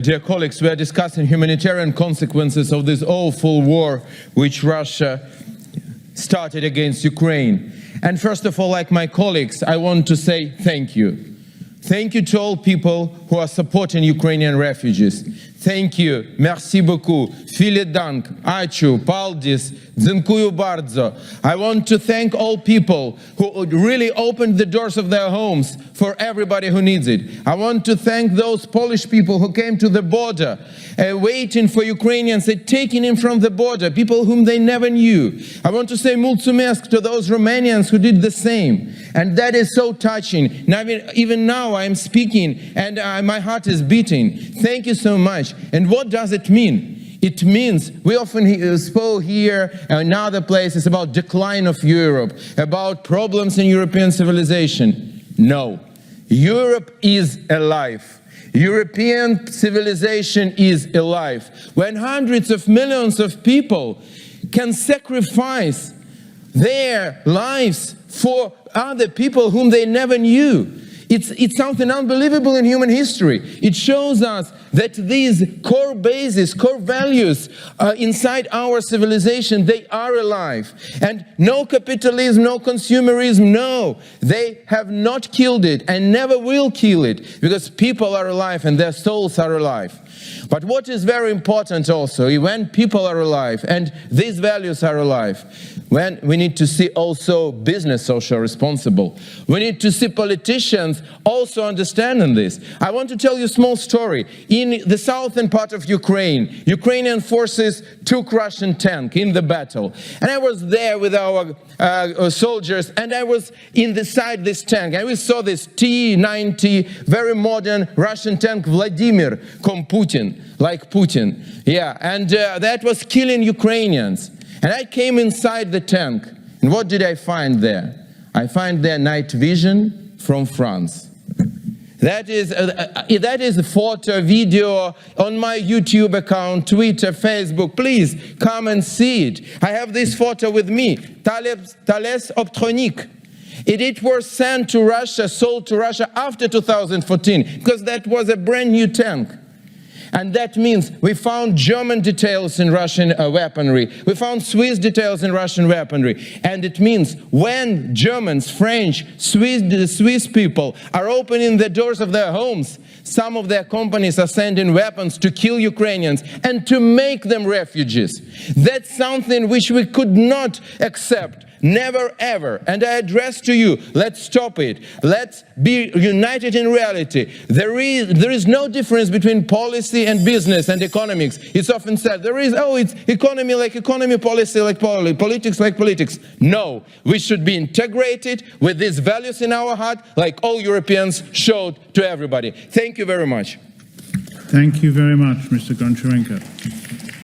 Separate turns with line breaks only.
Dear colleagues, we are discussing humanitarian consequences of this awful war which Russia started against Ukraine. And first of all, like my colleagues, I want to say thank you. Thank you to all people who are supporting Ukrainian refugees. Thank you. Merci beaucoup. Vielen Dank. Ačiū. Paldies. Dziękuję bardzo. I want to thank all people who really opened the doors of their homes for everybody who needs it. I want to thank those Polish people who came to the border, waiting for Ukrainians and taking in from the border, people whom they never knew. I want to say mulțumesc to those Romanians who did the same. And that is so touching. Now, even now I am speaking and my heart is beating. Thank you so much. And what does it mean? It means, we often spoke here and in other places about decline of Europe, about problems in European civilization. No, Europe is alive. European civilization is alive. When hundreds of millions of people can sacrifice their lives for other people whom they never knew. It's something unbelievable in human history. It shows us that these core bases, core values inside our civilization, they are alive. And no capitalism, no consumerism, no. They have not killed it and never will kill it because people are alive and their souls are alive. But what is very important also, when people are alive and these values are alive, when we need to see also business social responsible. We need to see politicians also understanding this. I want to tell you a small story. In the southern part of Ukraine, Ukrainian forces took Russian tank in the battle. And I was there with our soldiers and I was inside this tank. And we saw this T-90, very modern Russian tank, Vladimir, Putin, like Putin. Yeah, and that was killing Ukrainians. And I came inside the tank, and what did I find there? I find there night vision from France. That is a photo, video on my YouTube account, Twitter, Facebook. Please come and see it. I have this photo with me, Thales Optronic. It was sent to Russia, sold to Russia after 2014, because that was a brand new tank. And that means we found German details in Russian weaponry. We found Swiss details in Russian weaponry. And it means when Germans, French, Swiss people are opening the doors of their homes, some of their companies are sending weapons to kill Ukrainians and to make them refugees. That's something which we could not accept. Never ever. And I address to you, let's stop it. Let's be united in reality. There is no difference between policy and business and economics. It's often said, it's economy like economy, policy like policy, politics like politics. No, we should be integrated with these values in our heart like all Europeans showed to everybody. Thank you very much.
Thank you very much, Mr. Gончаренко.